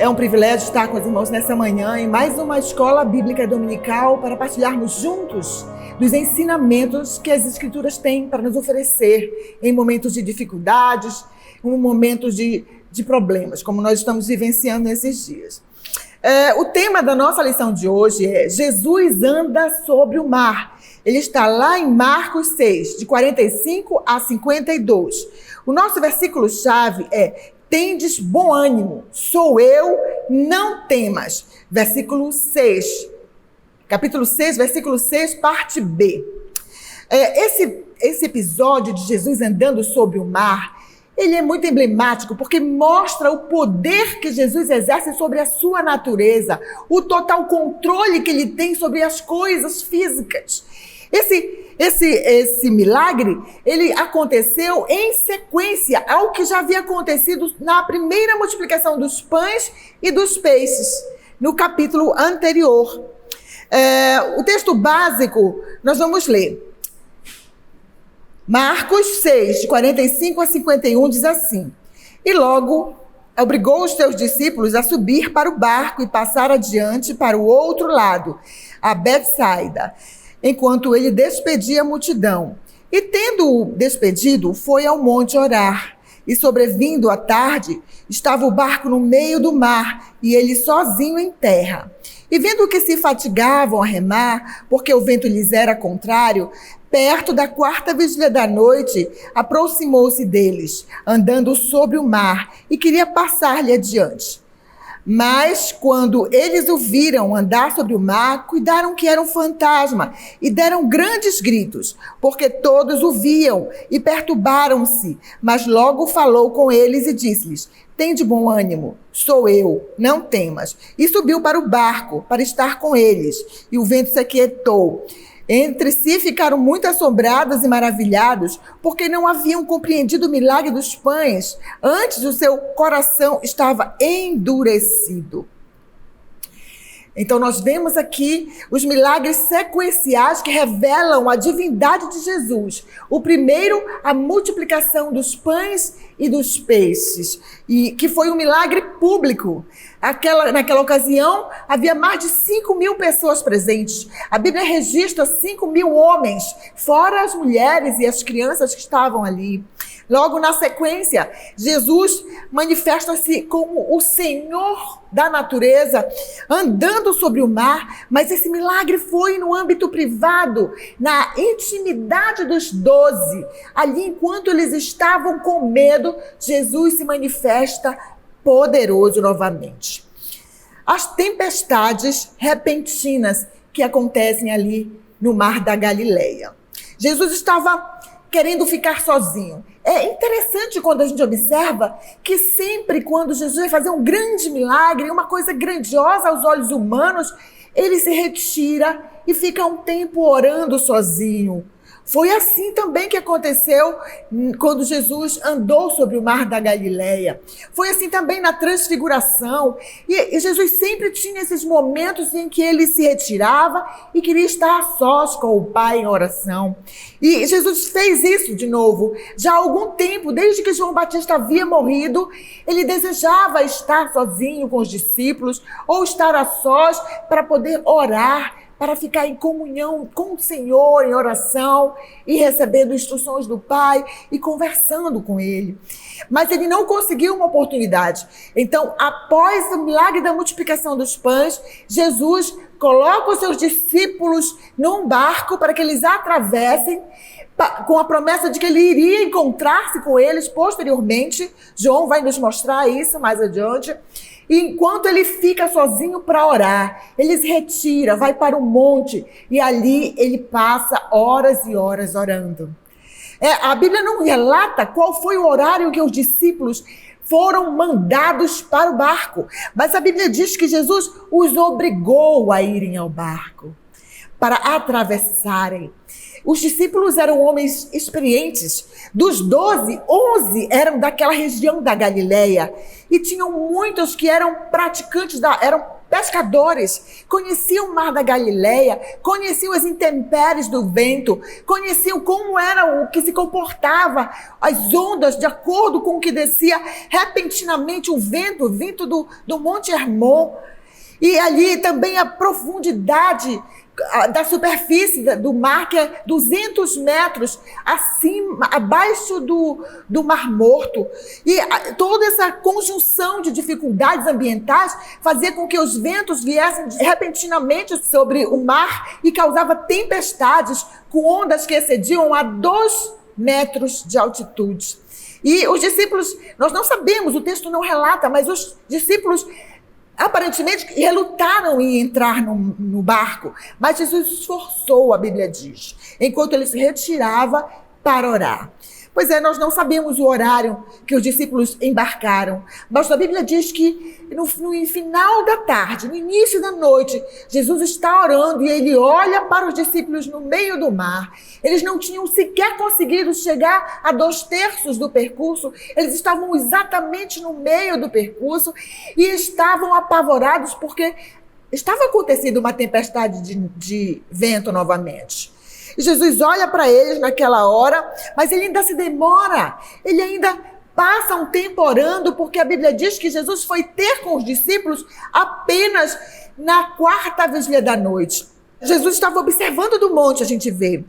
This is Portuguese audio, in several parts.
É um privilégio estar com os irmãos nessa manhã em mais uma escola bíblica dominical para partilharmos juntos dos ensinamentos que as Escrituras têm para nos oferecer em momentos de dificuldades, em momentos de problemas, como nós estamos vivenciando nesses dias. O tema da nossa lição de hoje é Jesus anda sobre o mar. Ele está lá em Marcos 6, de 45 a 52. O nosso versículo-chave é: tendes bom ânimo, sou eu, não temas. Versículo 6, capítulo 6, versículo 6, parte B. Esse episódio de Jesus andando sobre o mar, ele é muito emblemático porque mostra o poder que Jesus exerce sobre a sua natureza, o total controle que ele tem sobre as coisas físicas. Esse milagre, ele aconteceu em sequência ao que já havia acontecido na primeira multiplicação dos pães e dos peixes, no capítulo anterior. O texto básico, nós vamos ler. Marcos 6, de 45 a 51, diz assim: E logo obrigou os seus discípulos a subir para o barco e passar adiante para o outro lado, a Betsaida, enquanto ele despedia a multidão. E tendo-o despedido, foi ao monte orar. E sobrevindo a tarde, estava o barco no meio do mar, e ele sozinho em terra. E vendo que se fatigavam a remar, porque o vento lhes era contrário, perto da 4ª vigília da noite, aproximou-se deles, andando sobre o mar, e queria passar-lhe adiante. Mas, quando eles o viram andar sobre o mar, cuidaram que era um fantasma, e deram grandes gritos, porque todos o viam, e perturbaram-se. Mas logo falou com eles e disse-lhes: Tende bom ânimo, sou eu, não temas. E subiu para o barco, para estar com eles, e o vento se aquietou. Entre si ficaram muito assombrados e maravilhados, porque não haviam compreendido o milagre dos pães. Antes o seu coração estava endurecido. Então nós vemos aqui os milagres sequenciais que revelam a divindade de Jesus. O primeiro, a multiplicação dos pães e dos peixes, e que foi um milagre público. Naquela ocasião, havia mais de 5.000 pessoas presentes. A Bíblia registra 5.000 homens, fora as mulheres e as crianças que estavam ali. Logo na sequência, Jesus manifesta-se como o Senhor da natureza, andando sobre o mar, mas esse milagre foi no âmbito privado, na intimidade dos 12. Ali, enquanto eles estavam com medo, Jesus se manifesta poderoso novamente. As tempestades repentinas que acontecem ali no mar da Galileia. Jesus estava querendo ficar sozinho. É interessante quando a gente observa que sempre quando Jesus vai fazer um grande milagre, uma coisa grandiosa aos olhos humanos, ele se retira e fica um tempo orando sozinho. Foi assim também que aconteceu quando Jesus andou sobre o mar da Galileia. Foi assim também na transfiguração. E Jesus sempre tinha esses momentos em que ele se retirava e queria estar a sós com o Pai em oração. E Jesus fez isso de novo. Já há algum tempo, desde que João Batista havia morrido, ele desejava estar sozinho com os discípulos ou estar a sós para poder orar, para ficar em comunhão com o Senhor, em oração, e recebendo instruções do Pai e conversando com Ele. Mas ele não conseguiu uma oportunidade. Então, após o milagre da multiplicação dos pães, Jesus coloca os seus discípulos num barco para que eles atravessem, com a promessa de que ele iria encontrar-se com eles posteriormente. João vai nos mostrar isso mais adiante. E enquanto ele fica sozinho para orar, ele se retira, vai para um monte e ali ele passa horas e horas orando. A Bíblia não relata qual foi o horário em que os discípulos foram mandados para o barco, mas a Bíblia diz que Jesus os obrigou a irem ao barco para atravessarem. Os discípulos eram homens experientes. Dos 12, 11 eram daquela região da Galileia. E tinham muitos que eram praticantes, eram pescadores, conheciam o mar da Galileia, conheciam as intempéries do vento, conheciam como era o que se comportava, as ondas, de acordo com o que descia repentinamente o vento do Monte Hermon. E ali também a profundidade da superfície do mar, que é 200 metros acima, abaixo do Mar Morto. E toda essa conjunção de dificuldades ambientais fazia com que os ventos viessem repentinamente sobre o mar e causava tempestades com ondas que excediam a 2 metros de altitude. E os discípulos, nós não sabemos, o texto não relata, mas os discípulos aparentemente relutaram em entrar no barco, mas Jesus esforçou, a Bíblia diz, enquanto ele se retirava para orar. Pois é, nós não sabemos o horário que os discípulos embarcaram, mas a Bíblia diz que no final da tarde, no início da noite, Jesus está orando e ele olha para os discípulos no meio do mar. Eles não tinham sequer conseguido chegar a 2/3 do percurso, eles estavam exatamente no meio do percurso e estavam apavorados porque estava acontecendo uma tempestade de vento novamente. E Jesus olha para eles naquela hora, mas ele ainda se demora, ele ainda passa um tempo orando, porque a Bíblia diz que Jesus foi ter com os discípulos apenas na 4ª vigília da noite. Jesus estava observando do monte, a gente vê.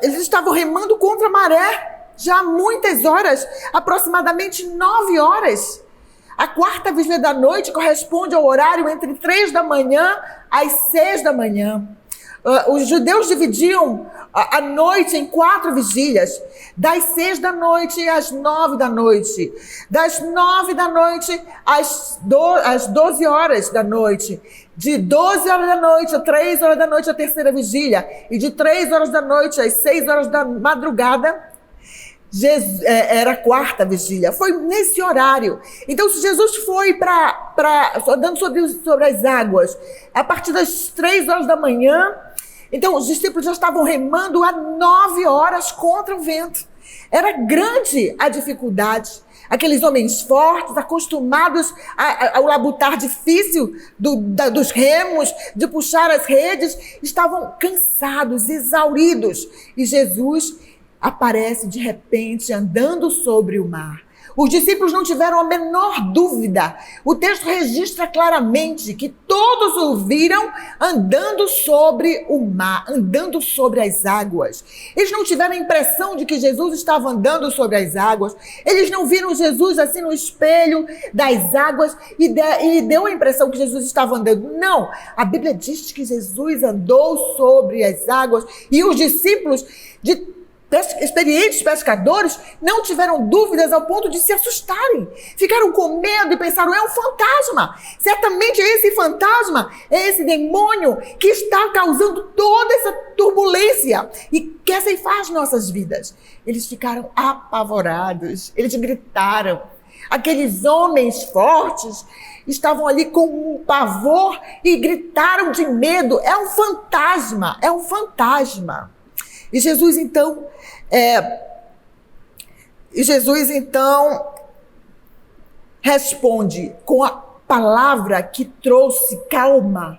Eles estavam remando contra a maré já há muitas horas, aproximadamente 9 horas. A 4ª vigília da noite corresponde ao horário entre 3 da manhã às 6 da manhã. Os judeus dividiam a noite em 4 vigílias, das 6 da noite às 9 da noite, das 9 da noite às 12 horas da noite, de 12 horas da noite a 3 horas da noite a 3ª vigília, e de 3 horas da noite às 6 horas da madrugada, era a 4ª vigília. Foi nesse horário. Então, se Jesus foi andando sobre as águas a partir das 3 horas da manhã, então os discípulos já estavam remando há 9 horas contra o vento. Era grande a dificuldade. Aqueles homens fortes, acostumados ao labutar difícil dos remos, de puxar as redes, estavam cansados, exauridos. E Jesus aparece de repente andando sobre o mar. Os discípulos não tiveram a menor dúvida. O texto registra claramente que todos o viram andando sobre o mar, andando sobre as águas. Eles não tiveram a impressão de que Jesus estava andando sobre as águas. Eles não viram Jesus assim no espelho das águas e deu a impressão que Jesus estava andando. Não, a Bíblia diz que Jesus andou sobre as águas e os discípulos experientes pescadores não tiveram dúvidas ao ponto de se assustarem. Ficaram com medo e pensaram, é um fantasma. Certamente é esse fantasma, é esse demônio que está causando toda essa turbulência e quer ceifar as nossas vidas. Eles ficaram apavorados, eles gritaram. Aqueles homens fortes estavam ali com um pavor e gritaram de medo. É um fantasma, é um fantasma. E Jesus então responde com a palavra que trouxe calma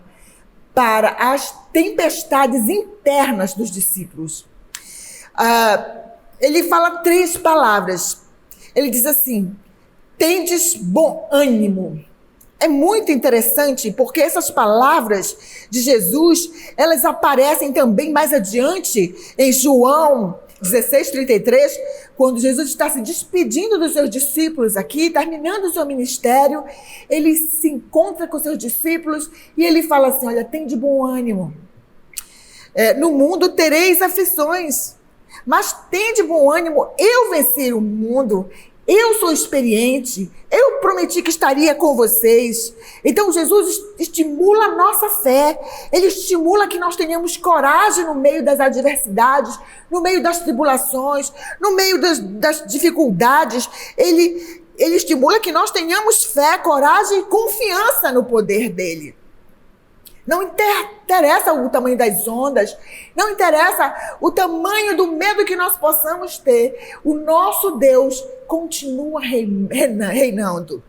para as tempestades internas dos discípulos. Ele fala 3 palavras. Ele diz assim: tendes bom ânimo. É muito interessante porque essas palavras de Jesus, elas aparecem também mais adiante em João 16:33, quando Jesus está se despedindo dos seus discípulos aqui, terminando o seu ministério, ele se encontra com seus discípulos e ele fala assim, olha, tem de bom ânimo. No mundo tereis aflições, mas tem de bom ânimo, eu venci o mundo. Eu sou experiente, eu prometi que estaria com vocês. Então Jesus estimula a nossa fé, ele estimula que nós tenhamos coragem no meio das adversidades, no meio das tribulações, no meio das dificuldades. Ele estimula que nós tenhamos fé, coragem e confiança no poder dele. Não interessa o tamanho das ondas, não interessa o tamanho do medo que nós possamos ter. O nosso Deus continua reinando.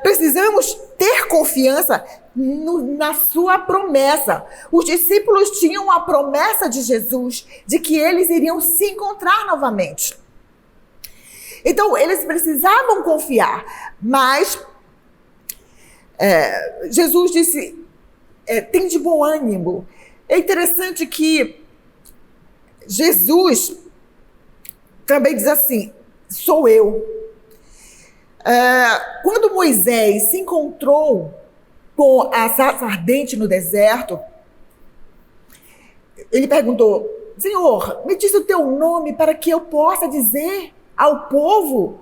Precisamos ter confiança na sua promessa. Os discípulos tinham a promessa de Jesus de que eles iriam se encontrar novamente. Então, eles precisavam confiar, mas Jesus disse, tem de bom ânimo. É interessante que Jesus também diz assim, sou eu. Quando Moisés se encontrou com a sarça ardente no deserto, ele perguntou, Senhor, me diz o teu nome para que eu possa dizer ao povo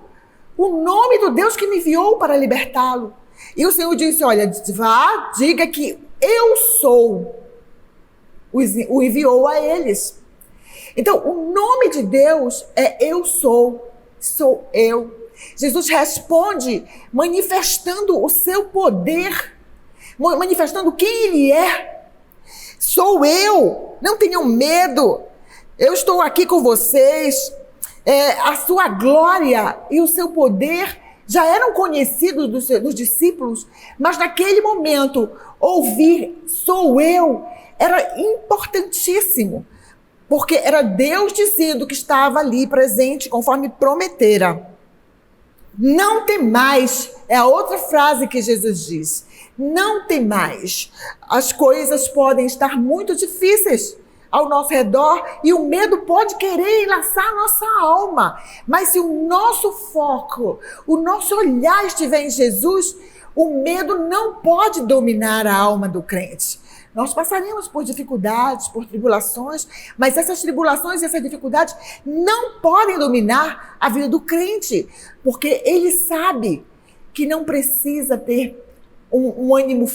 o nome do Deus que me enviou para libertá-lo. E o Senhor disse, olha, vá, diga que eu sou, o enviou a eles. Então, o nome de Deus é eu sou eu. Jesus responde manifestando o seu poder, manifestando quem ele é. Sou eu, não tenham medo, eu estou aqui com vocês. A sua glória e o seu poder já eram conhecidos dos discípulos, mas naquele momento, ouvir sou eu era importantíssimo, porque era Deus dizendo que estava ali presente conforme prometera. Não temais, é a outra frase que Jesus diz. Não temais. As coisas podem estar muito difíceis ao nosso redor e o medo pode querer enlaçar a nossa alma. Mas se o nosso foco, o nosso olhar estiver em Jesus, o medo não pode dominar a alma do crente. Nós passaremos por dificuldades, por tribulações, mas essas tribulações e essas dificuldades não podem dominar a vida do crente, porque ele sabe que não precisa ter um ânimo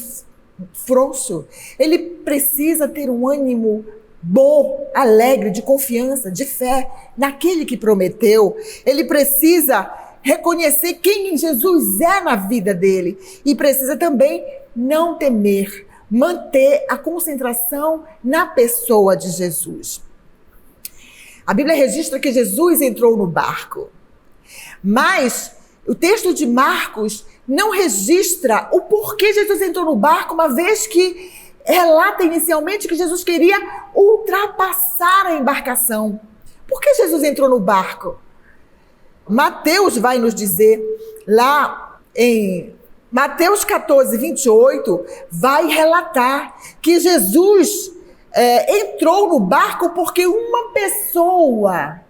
frouxo, ele precisa ter um ânimo bom, alegre, de confiança, de fé naquele que prometeu. Ele precisa reconhecer quem Jesus é na vida dele e precisa também não temer, manter a concentração na pessoa de Jesus. A Bíblia registra que Jesus entrou no barco, mas o texto de Marcos não registra o porquê Jesus entrou no barco, uma vez que relata inicialmente que Jesus queria ultrapassar a embarcação. Por que Jesus entrou no barco? Mateus vai nos dizer, lá em Mateus 14, 28, vai relatar que Jesus entrou no barco porque uma pessoa,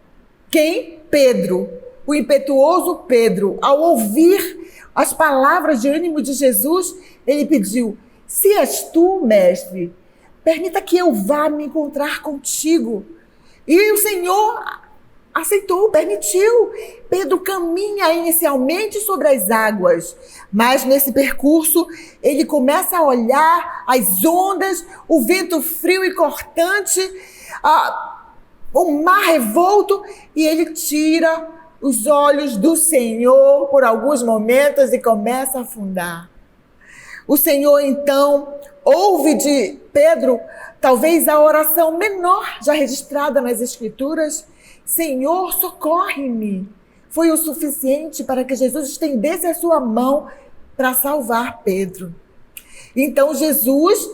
quem? Pedro, o impetuoso Pedro, ao ouvir as palavras de ânimo de Jesus, ele pediu, se és tu, mestre, permita que eu vá me encontrar contigo. E o Senhor aceitou, permitiu. Pedro caminha inicialmente sobre as águas, mas nesse percurso ele começa a olhar as ondas, o vento frio e cortante, o mar revolto, e ele tira os olhos do Senhor por alguns momentos e começa a afundar. O Senhor, então, ouve de Pedro, talvez a oração menor já registrada nas Escrituras, Senhor, socorre-me. Foi o suficiente para que Jesus estendesse a sua mão para salvar Pedro. Então, Jesus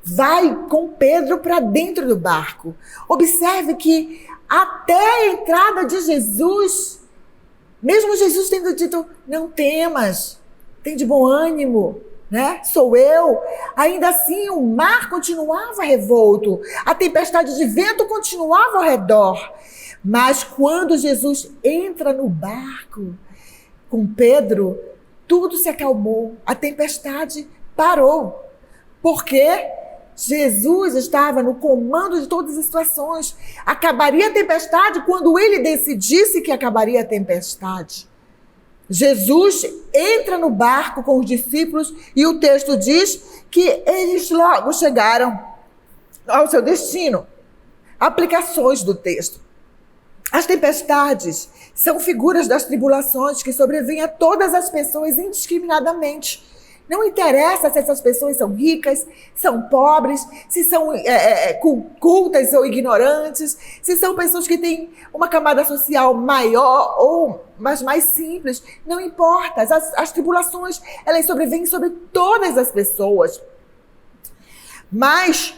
vai com Pedro para dentro do barco. Observe que até a entrada de Jesus, mesmo Jesus tendo dito, não temas, tem de bom ânimo, né? Sou eu. Ainda assim, o mar continuava revolto, a tempestade de vento continuava ao redor. Mas quando Jesus entra no barco com Pedro, tudo se acalmou, a tempestade parou. Porque Jesus estava no comando de todas as situações. Acabaria a tempestade quando ele decidisse que acabaria a tempestade. Jesus entra no barco com os discípulos e o texto diz que eles logo chegaram ao seu destino. Aplicações do texto. As tempestades são figuras das tribulações que sobrevêm a todas as pessoas indiscriminadamente. Não interessa se essas pessoas são ricas, são pobres, se são cultas ou ignorantes, se são pessoas que têm uma camada social maior ou mais simples. Não importa. As tribulações, elas sobrevêm sobre todas as pessoas. Mas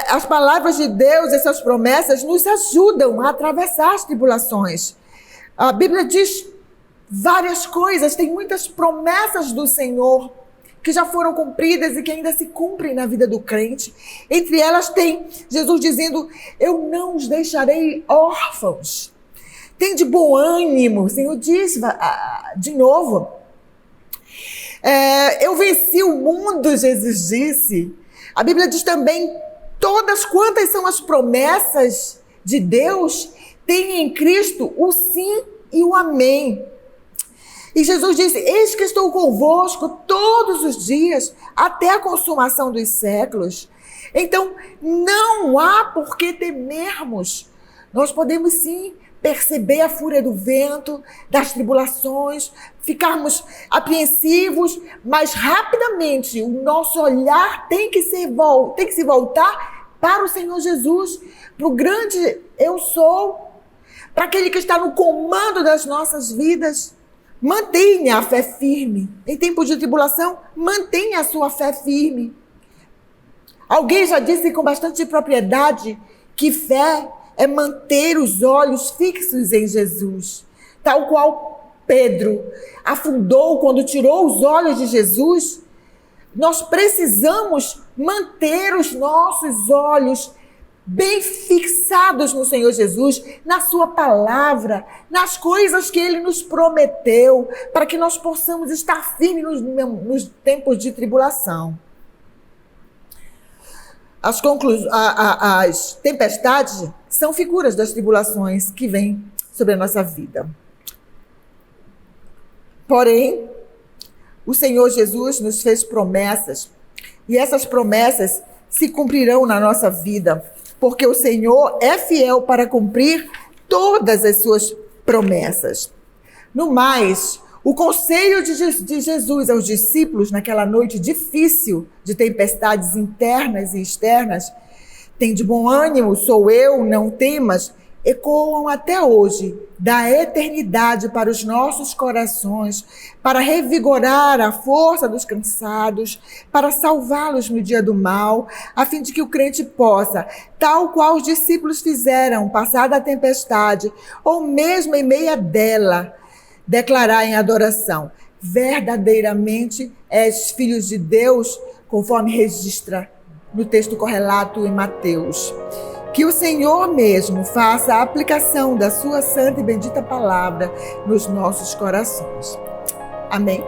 as palavras de Deus, essas promessas, nos ajudam a atravessar as tribulações. A Bíblia diz várias coisas, tem muitas promessas do Senhor que já foram cumpridas e que ainda se cumprem na vida do crente. Entre elas tem Jesus dizendo: eu não os deixarei órfãos. Tem de bom ânimo, o Senhor diz de novo. Eu venci o mundo, Jesus disse. A Bíblia diz também: todas quantas são as promessas de Deus, tem em Cristo o sim e o amém. E Jesus disse: eis que estou convosco todos os dias, até a consumação dos séculos. Então, não há por que temermos. Nós podemos sim perceber a fúria do vento, das tribulações, ficarmos apreensivos, mas rapidamente o nosso olhar tem que se voltar para o Senhor Jesus, para o grande eu sou, para aquele que está no comando das nossas vidas. Mantenha a fé firme. Em tempos de tribulação, mantenha a sua fé firme. Alguém já disse com bastante propriedade que fé é manter os olhos fixos em Jesus. Tal qual Pedro afundou quando tirou os olhos de Jesus. Nós precisamos manter os nossos olhos bem fixados no Senhor Jesus, na sua palavra, nas coisas que Ele nos prometeu, para que nós possamos estar firmes nos tempos de tribulação. As tempestades são figuras das tribulações que vêm sobre a nossa vida. Porém, o Senhor Jesus nos fez promessas, e essas promessas se cumprirão na nossa vida, porque o Senhor é fiel para cumprir todas as suas promessas. No mais, o conselho de Jesus aos discípulos naquela noite difícil de tempestades internas e externas, tem de bom ânimo, sou eu, não temas, ecoam até hoje, da eternidade para os nossos corações, para revigorar a força dos cansados, para salvá-los no dia do mal, a fim de que o crente possa, tal qual os discípulos fizeram, passada a tempestade, ou mesmo em meio dela, declarar em adoração: verdadeiramente és filhos de Deus, conforme registra no texto correlato em Mateus. Que o Senhor mesmo faça a aplicação da sua santa e bendita palavra nos nossos corações. Amém.